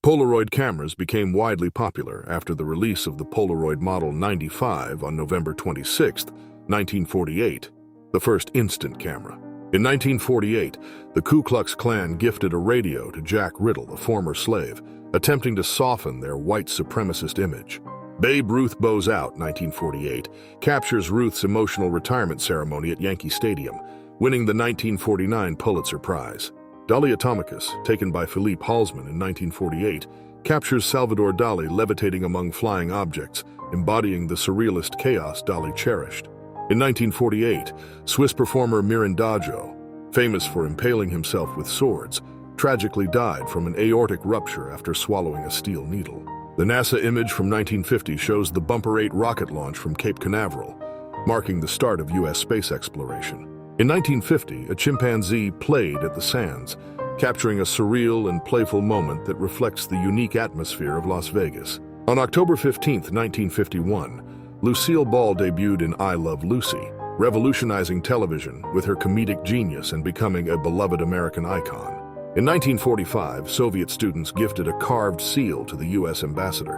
Polaroid cameras became widely popular after the release of the Polaroid Model 95 on November 26, 1948, the first instant camera. In 1948, the Ku Klux Klan gifted a radio to Jack Riddle, a former slave, attempting to soften their white supremacist image. Babe Ruth Bows Out, 1948, captures Ruth's emotional retirement ceremony at Yankee Stadium, winning the 1949 Pulitzer Prize. Dali Atomicus, taken by Philippe Halsman in 1948, captures Salvador Dali levitating among flying objects, embodying the surrealist chaos Dali cherished. In 1948, Swiss performer Mirandajo, famous for impaling himself with swords, tragically died from an aortic rupture after swallowing a steel needle. The NASA image from 1950 shows the Bumper 8 rocket launch from Cape Canaveral, marking the start of U.S. space exploration. In 1950, a chimpanzee played at the sands, capturing a surreal and playful moment that reflects the unique atmosphere of Las Vegas. On October 15, 1951, Lucille Ball debuted in I Love Lucy, revolutionizing television with her comedic genius and becoming a beloved American icon. In 1945, Soviet students gifted a carved seal to the U.S. ambassador.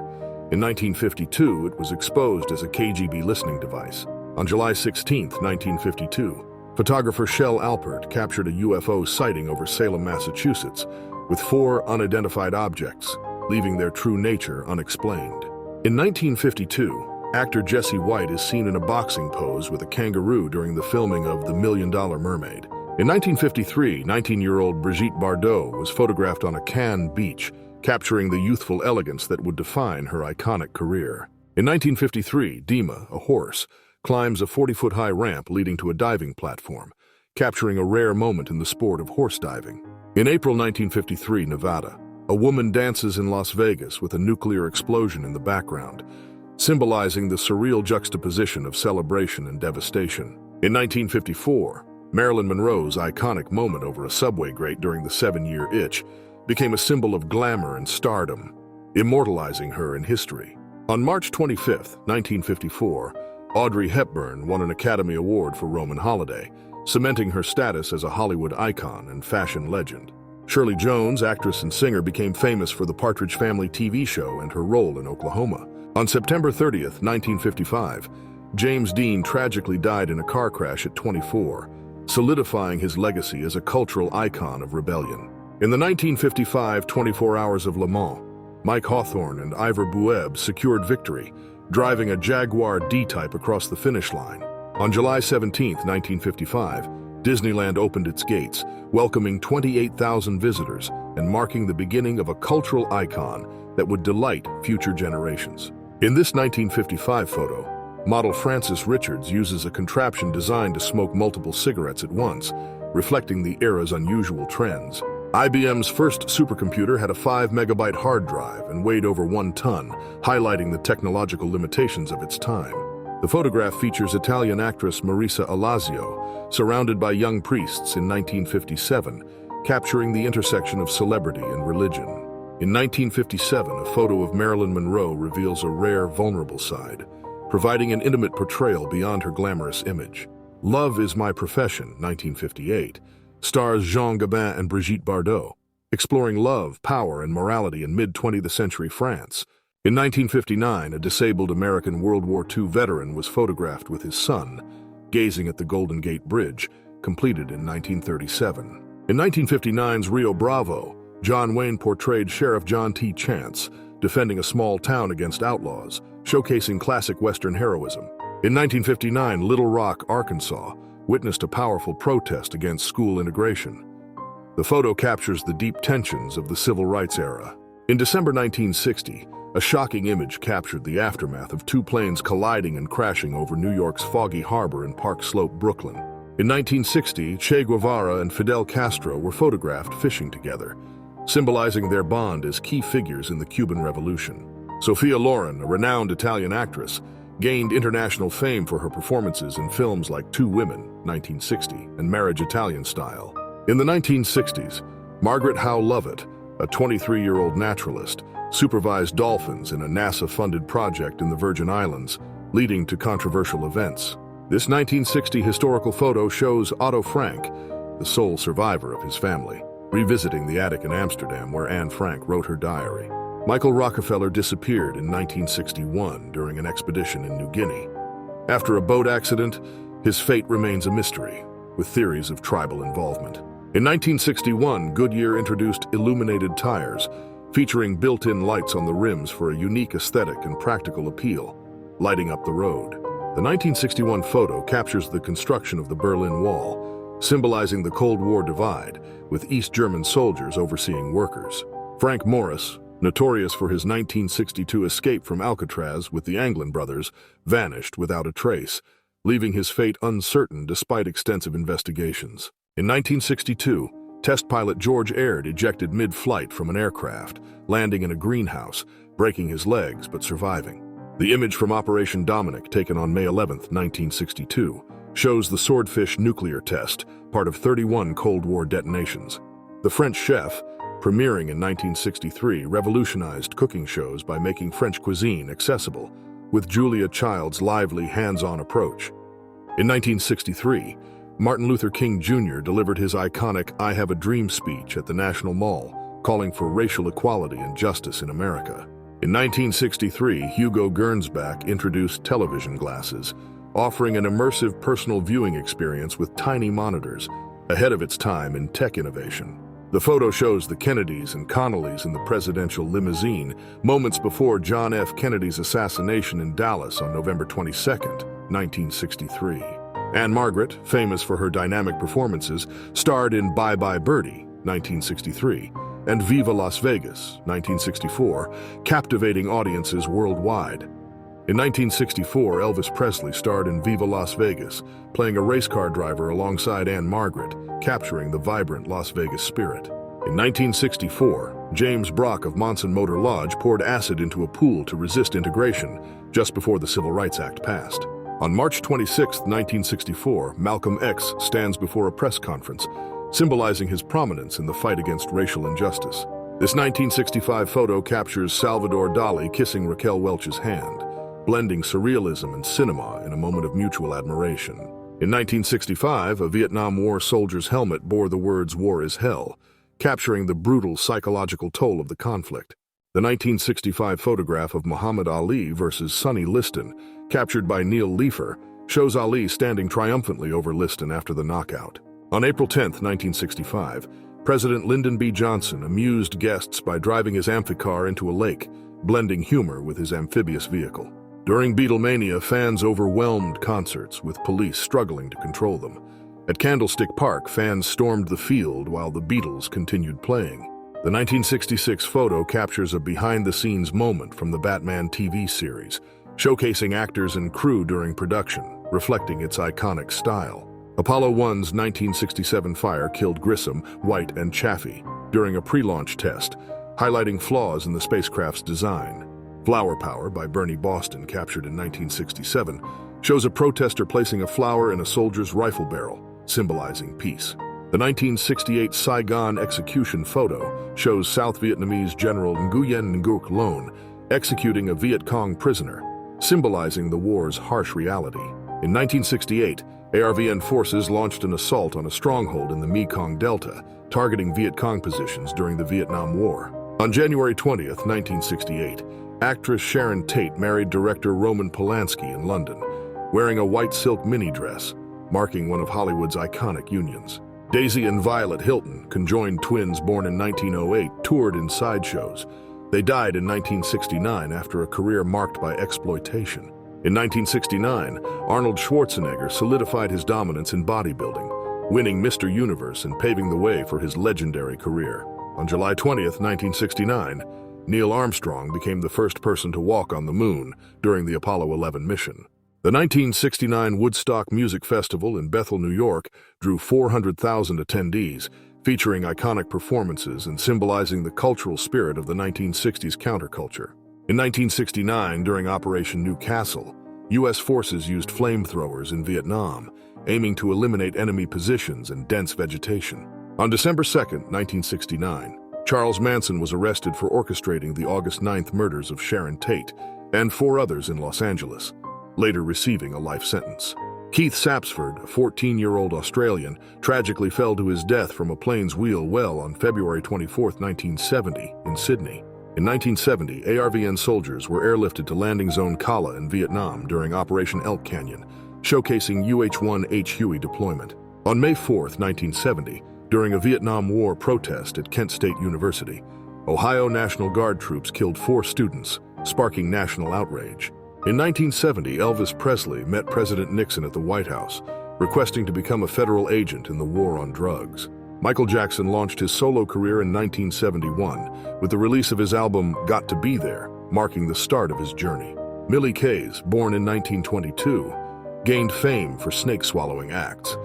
In 1952, it was exposed as a KGB listening device. On July 16, 1952, photographer Shel Alpert captured a UFO sighting over Salem, Massachusetts, with 4 unidentified objects, leaving their true nature unexplained. In 1952, actor Jesse White is seen in a boxing pose with a kangaroo during the filming of The $1 Million Mermaid. In 1953, 19-year-old Brigitte Bardot was photographed on a Cannes beach, capturing the youthful elegance that would define her iconic career. In 1953, Dima, a horse, climbs a 40-foot-high ramp leading to a diving platform, capturing a rare moment in the sport of horse diving. In April 1953, Nevada, a woman dances in Las Vegas with a nuclear explosion in the background, symbolizing the surreal juxtaposition of celebration and devastation. In 1954, Marilyn Monroe's iconic moment over a subway grate during the 7-year itch became a symbol of glamour and stardom, immortalizing her in history. On March 25, 1954, Audrey Hepburn won an Academy Award for Roman Holiday, cementing her status as a Hollywood icon and fashion legend. Shirley Jones, actress and singer, became famous for the Partridge Family TV show and her role in Oklahoma. On September 30, 1955, James Dean tragically died in a car crash at 24, solidifying his legacy as a cultural icon of rebellion. In the 1955 24 Hours of Le Mans, Mike Hawthorne and Ivor Bueb secured victory, driving a Jaguar D-Type across the finish line. On July 17, 1955, Disneyland opened its gates, welcoming 28,000 visitors and marking the beginning of a cultural icon that would delight future generations. In this 1955 photo, model Frances Richards uses a contraption designed to smoke multiple cigarettes at once, reflecting the era's unusual trends. IBM's first supercomputer had a 5-megabyte hard drive and weighed over 1 ton, highlighting the technological limitations of its time. The photograph features Italian actress Marisa Alazio, surrounded by young priests in 1957, capturing the intersection of celebrity and religion. In 1957, a photo of Marilyn Monroe reveals a rare, vulnerable side, providing an intimate portrayal beyond her glamorous image. Love Is My Profession, 1958, stars Jean Gabin and Brigitte Bardot, exploring love, power, and morality in mid-20th century France. In 1959, a disabled American World War II veteran was photographed with his son, gazing at the Golden Gate Bridge, completed in 1937. In 1959's Rio Bravo, John Wayne portrayed Sheriff John T. Chance, defending a small town against outlaws, showcasing classic Western heroism. In 1959, Little Rock, Arkansas, witnessed a powerful protest against school integration. The photo captures the deep tensions of the civil rights era. In December 1960, a shocking image captured the aftermath of 2 planes colliding and crashing over New York's foggy harbor in Park Slope, Brooklyn. In 1960, Che Guevara and Fidel Castro were photographed fishing together, symbolizing their bond as key figures in the Cuban Revolution. Sophia Loren, a renowned Italian actress, gained international fame for her performances in films like Two Women, 1960, and Marriage Italian Style. In the 1960s, Margaret Howe Lovett, a 23-year-old naturalist, supervised dolphins in a NASA-funded project in the Virgin Islands, leading to controversial events. This 1960 historical photo shows Otto Frank, the sole survivor of his family. revisiting the attic in Amsterdam where Anne Frank wrote her diary. Michael Rockefeller disappeared in 1961 during an expedition in New Guinea. After a boat accident, his fate remains a mystery, with theories of tribal involvement. In 1961, Goodyear introduced illuminated tires, featuring built-in lights on the rims for a unique aesthetic and practical appeal, lighting up the road. The 1961 photo captures the construction of the Berlin Wall, symbolizing the Cold War divide, with East German soldiers overseeing workers. Frank Morris, notorious for his 1962 escape from Alcatraz with the Anglin brothers, vanished without a trace, leaving his fate uncertain despite extensive investigations. In 1962, test pilot George Aird ejected mid-flight from an aircraft, landing in a greenhouse, breaking his legs but surviving. The image from Operation Dominic, taken on May 11, 1962, shows the Swordfish nuclear test, part of 31 Cold War detonations. The French Chef, premiering in 1963, revolutionized cooking shows by making French cuisine accessible, with Julia Child's lively, hands-on approach. In 1963, Martin Luther King Jr. delivered his iconic "I Have a Dream" speech at the National Mall, calling for racial equality and justice in America. In 1963, Hugo Gernsback introduced television glasses, offering an immersive personal viewing experience with tiny monitors, ahead of its time in tech innovation. The photo shows the Kennedys and Connollys in the presidential limousine, moments before John F. Kennedy's assassination in Dallas on November 22, 1963. Anne Margaret, famous for her dynamic performances, starred in Bye Bye Birdie, 1963, and Viva Las Vegas, 1964, captivating audiences worldwide. In 1964, Elvis Presley starred in Viva Las Vegas, playing a race car driver alongside Anne Margaret, capturing the vibrant Las Vegas spirit. In 1964, James Brock of Monson Motor Lodge poured acid into a pool to resist integration, just before the Civil Rights Act passed. On March 26, 1964, Malcolm X stands before a press conference, symbolizing his prominence in the fight against racial injustice. This 1965 photo captures Salvador Dali kissing Raquel Welch's hand, blending surrealism and cinema in a moment of mutual admiration. In 1965, a Vietnam War soldier's helmet bore the words "War is Hell," capturing the brutal psychological toll of the conflict. The 1965 photograph of Muhammad Ali versus Sonny Liston, captured by Neil Leifer, shows Ali standing triumphantly over Liston after the knockout. On April 10, 1965, President Lyndon B. Johnson amused guests by driving his amphicar into a lake, blending humor with his amphibious vehicle. During Beatlemania, fans overwhelmed concerts, with police struggling to control them. At Candlestick Park, fans stormed the field while the Beatles continued playing. The 1966 photo captures a behind-the-scenes moment from the Batman TV series, showcasing actors and crew during production, reflecting its iconic style. Apollo 1's 1967 fire killed Grissom, White, and Chaffee during a pre-launch test, highlighting flaws in the spacecraft's design. Flower Power by Bernie Boston, captured in 1967, shows a protester placing a flower in a soldier's rifle barrel, symbolizing peace. The 1968 Saigon execution photo shows South Vietnamese General Nguyen Ngoc Loan executing a Viet Cong prisoner, symbolizing the war's harsh reality. In 1968, ARVN forces launched an assault on a stronghold in the Mekong Delta, targeting Viet Cong positions during the Vietnam War. On January 20, 1968, actress Sharon Tate married director Roman Polanski in London, wearing a white silk mini dress, marking one of Hollywood's iconic unions. Daisy and Violet Hilton, conjoined twins born in 1908, toured in sideshows. They died in 1969 after a career marked by exploitation. In 1969, Arnold Schwarzenegger solidified his dominance in bodybuilding, winning Mr. Universe and paving the way for his legendary career. On July 20, 1969, Neil Armstrong became the first person to walk on the moon during the Apollo 11 mission. The 1969 Woodstock Music Festival in Bethel, New York, drew 400,000 attendees, featuring iconic performances and symbolizing the cultural spirit of the 1960s counterculture. In 1969, during Operation New Castle, U.S. forces used flamethrowers in Vietnam, aiming to eliminate enemy positions and dense vegetation. On December 2, 1969, Charles Manson was arrested for orchestrating the August 9th murders of Sharon Tate and 4 others in Los Angeles, later receiving a life sentence. Keith Sapsford, a 14-year-old Australian, tragically fell to his death from a plane's wheel well on February 24, 1970, in Sydney. In 1970, ARVN soldiers were airlifted to Landing Zone Kala in Vietnam during Operation Elk Canyon, showcasing UH-1H Huey deployment. On May 4, 1970, during a Vietnam War protest at Kent State University, Ohio National Guard troops killed 4 students, sparking national outrage. In 1970, Elvis Presley met President Nixon at the White House, requesting to become a federal agent in the war on drugs. Michael Jackson launched his solo career in 1971 with the release of his album Got to Be There, marking the start of his journey. Millie Kays, born in 1922, gained fame for snake-swallowing acts.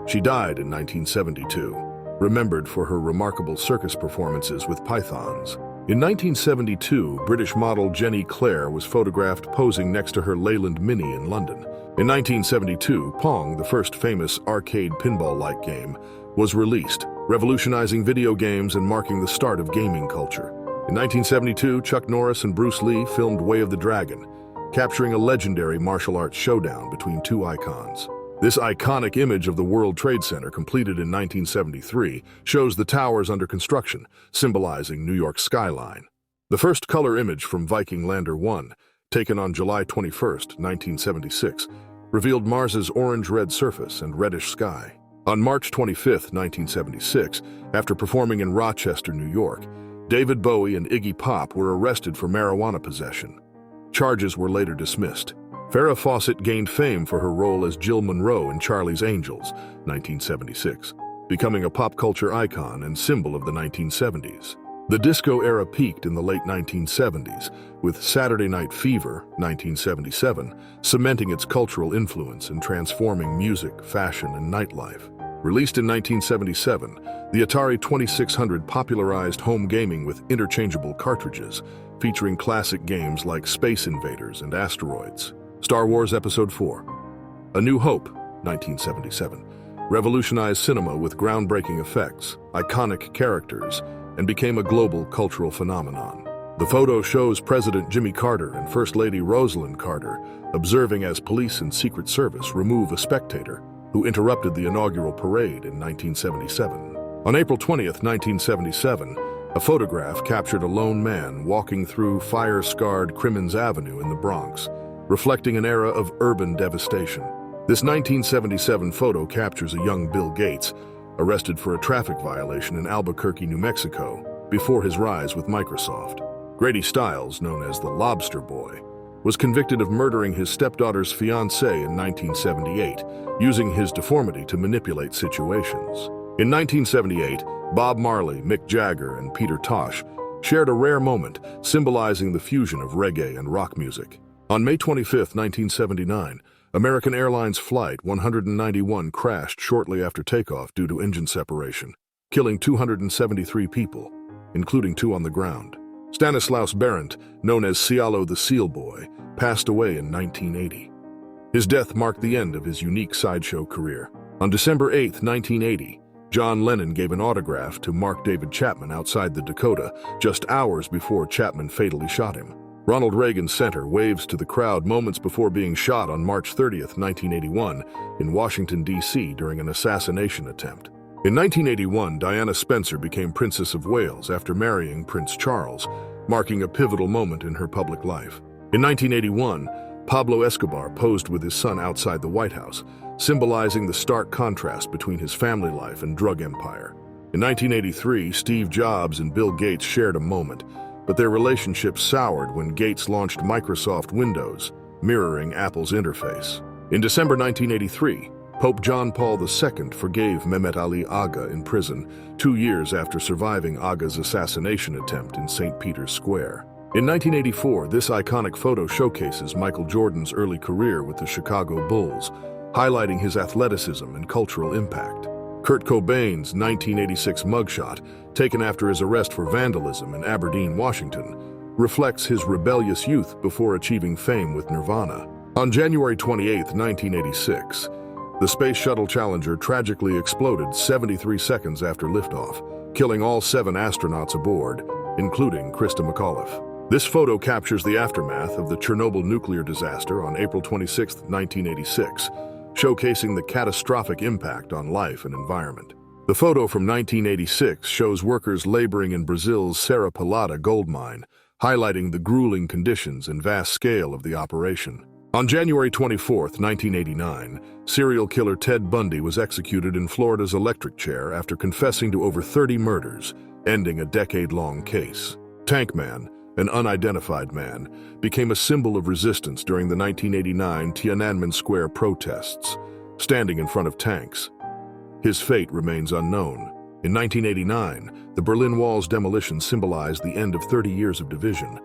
She died in 1972, remembered for her remarkable circus performances with pythons. In 1972, British model Jenny Clare was photographed posing next to her Leyland Mini in London. In 1972, Pong, the first famous arcade pinball-like game, was released, revolutionizing video games and marking the start of gaming culture. In 1972, Chuck Norris and Bruce Lee filmed Way of the Dragon, capturing a legendary martial arts showdown between 2 icons. This iconic image of the World Trade Center, completed in 1973, shows the towers under construction, symbolizing New York's skyline. The first color image from Viking Lander 1, taken on July 21, 1976, revealed Mars's orange-red surface and reddish sky. On March 25, 1976, after performing in Rochester, New York, David Bowie and Iggy Pop were arrested for marijuana possession. Charges were later dismissed. Farrah Fawcett gained fame for her role as Jill Monroe in Charlie's Angels, 1976, becoming a pop culture icon and symbol of the 1970s. The disco era peaked in the late 1970s, with Saturday Night Fever, 1977, cementing its cultural influence and transforming music, fashion, and nightlife. Released in 1977, the Atari 2600 popularized home gaming with interchangeable cartridges, featuring classic games like Space Invaders and Asteroids. Star Wars Episode IV, A New Hope, 1977, revolutionized cinema with groundbreaking effects, iconic characters, and became a global cultural phenomenon. The photo shows President Jimmy Carter and First Lady Rosalind Carter observing as police and Secret Service remove a spectator who interrupted the inaugural parade in 1977. On April 20, 1977, a photograph captured a lone man walking through fire-scarred Crimmins Avenue in the Bronx, reflecting an era of urban devastation. This 1977 photo captures a young Bill Gates, arrested for a traffic violation in Albuquerque, New Mexico, before his rise with Microsoft. Grady Stiles, known as the Lobster Boy, was convicted of murdering his stepdaughter's fiancée in 1978, using his deformity to manipulate situations. In 1978, Bob Marley, Mick Jagger, and Peter Tosh shared a rare moment symbolizing the fusion of reggae and rock music. On May 25, 1979, American Airlines Flight 191 crashed shortly after takeoff due to engine separation, killing 273 people, including 2 on the ground. Stanislaus Berendt, known as Cialo the Seal Boy, passed away in 1980. His death marked the end of his unique sideshow career. On December 8, 1980, John Lennon gave an autograph to Mark David Chapman outside the Dakota, just hours before Chapman fatally shot him. Ronald Reagan Center waves to the crowd moments before being shot on March 30, 1981, in Washington, D.C. during an assassination attempt. In 1981, Diana Spencer became Princess of Wales after marrying Prince Charles, marking a pivotal moment in her public life. In 1981, Pablo Escobar posed with his son outside the White House, symbolizing the stark contrast between his family life and drug empire. In 1983, Steve Jobs and Bill Gates shared a moment, but their relationship soured when Gates launched Microsoft Windows, mirroring Apple's interface. In December 1983, Pope John Paul II forgave Mehmet Ali Agha in prison 2 years after surviving Agha's assassination attempt in St. Peter's Square. In 1984, this iconic photo showcases Michael Jordan's early career with the Chicago Bulls, highlighting his athleticism and cultural impact. Kurt Cobain's 1986 mugshot, taken after his arrest for vandalism in Aberdeen, Washington, reflects his rebellious youth before achieving fame with Nirvana. On January 28, 1986, the Space Shuttle Challenger tragically exploded 73 seconds after liftoff, killing all 7 astronauts aboard, including Krista McAuliffe. This photo captures the aftermath of the Chernobyl nuclear disaster on April 26, 1986, showcasing the catastrophic impact on life and environment. The photo from 1986 shows workers laboring in Brazil's Serra Pelada gold mine, highlighting the grueling conditions and vast scale of the operation. On January 24, 1989, serial killer Ted Bundy was executed in Florida's electric chair after confessing to over 30 murders, ending a decade-long case. Tank Man, an unidentified man, became a symbol of resistance during the 1989 Tiananmen Square protests, standing in front of tanks. His fate remains unknown. In 1989, the Berlin Wall's demolition symbolized the end of 30 years of division,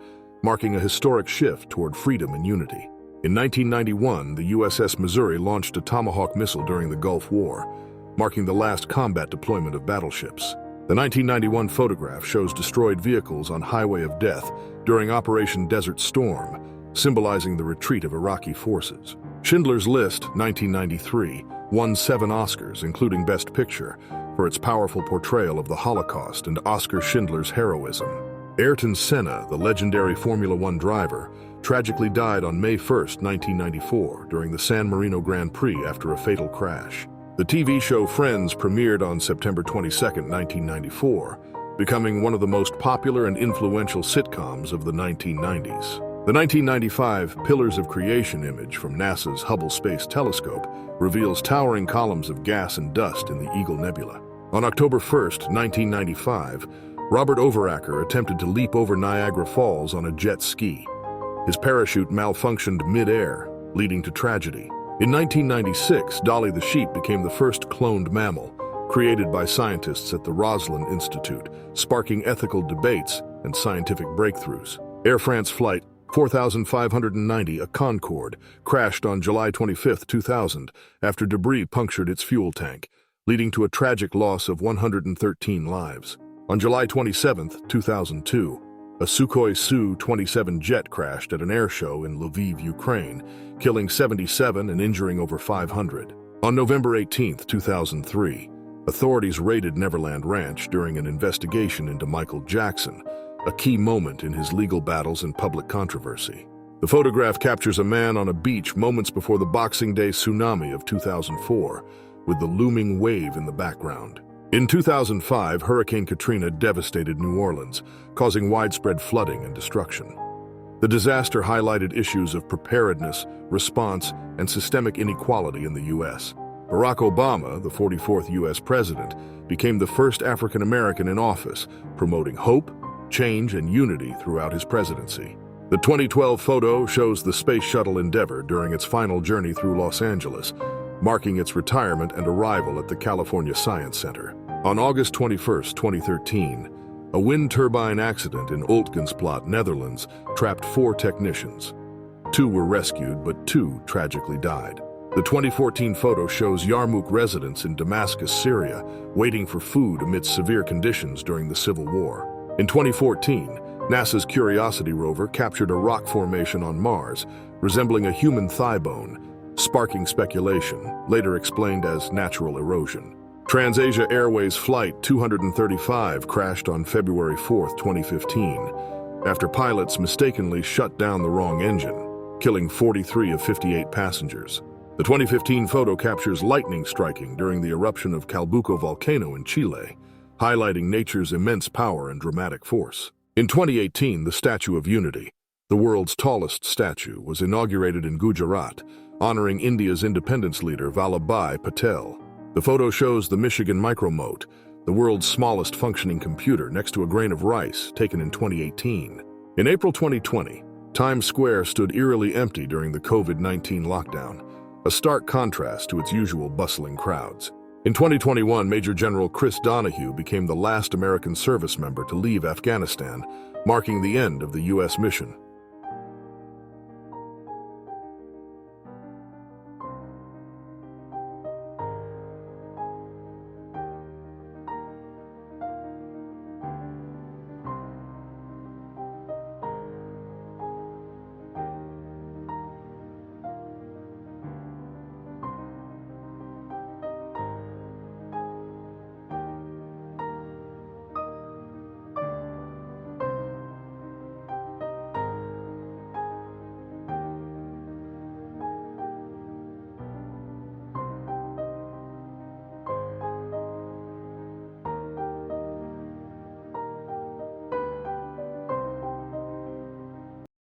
marking a historic shift toward freedom and unity. In 1991, the USS Missouri launched a Tomahawk missile during the Gulf War, marking the last combat deployment of battleships. The 1991 photograph shows destroyed vehicles on Highway of Death during Operation Desert Storm, symbolizing the retreat of Iraqi forces. Schindler's List, 1993, won 7 Oscars, including Best Picture, for its powerful portrayal of the Holocaust and Oskar Schindler's heroism. Ayrton Senna, the legendary Formula One driver, tragically died on May 1, 1994, during the San Marino Grand Prix after a fatal crash. The TV show Friends premiered on September 22, 1994, becoming one of the most popular and influential sitcoms of the 1990s. The 1995 Pillars of Creation image from NASA's Hubble Space Telescope reveals towering columns of gas and dust in the Eagle Nebula. On October 1, 1995, Robert Overacker attempted to leap over Niagara Falls on a jet ski. His parachute malfunctioned mid-air, leading to tragedy. In 1996, Dolly the sheep became the first cloned mammal, created by scientists at the Roslin Institute, sparking ethical debates and scientific breakthroughs. Air France Flight 4590, a Concorde, crashed on July 25, 2000, after debris punctured its fuel tank, leading to a tragic loss of 113 lives. On July 27, 2002, a Sukhoi Su-27 jet crashed at an air show in Lviv, Ukraine, killing 77 and injuring over 500. On November 18, 2003, authorities raided Neverland Ranch during an investigation into Michael Jackson, a key moment in his legal battles and public controversy. The photograph captures a man on a beach moments before the Boxing Day tsunami of 2004, with the looming wave in the background. In 2005, Hurricane Katrina devastated New Orleans, causing widespread flooding and destruction. The disaster highlighted issues of preparedness, response, and systemic inequality in the U.S. Barack Obama, the 44th U.S. president, became the first African American in office, promoting hope, change, and unity throughout his presidency. The 2012 photo shows the Space Shuttle Endeavour during its final journey through Los Angeles, marking its retirement and arrival at the California Science Center. On August 21, 2013, a wind turbine accident in Oltgensplaat, Netherlands, trapped 4 technicians. 2 were rescued, but 2 tragically died. The 2014 photo shows Yarmouk residents in Damascus, Syria, waiting for food amidst severe conditions during the Civil War. In 2014, NASA's Curiosity rover captured a rock formation on Mars, resembling a human thigh bone, sparking speculation, later explained as natural erosion. TransAsia Airways Flight 235 crashed on February 4, 2015, after pilots mistakenly shut down the wrong engine, killing 43 of 58 passengers. The 2015 photo captures lightning striking during the eruption of Calbuco volcano in Chile, highlighting nature's immense power and dramatic force. In 2018, the Statue of Unity, the world's tallest statue, was inaugurated in Gujarat, honoring India's independence leader Vallabhbhai Patel. The photo shows the Michigan Micromote, the world's smallest functioning computer, next to a grain of rice, taken in 2018. In April 2020, Times Square stood eerily empty during the COVID-19 lockdown, a stark contrast to its usual bustling crowds. In 2021, Major General Chris Donahue became the last American service member to leave Afghanistan, marking the end of the U.S. mission.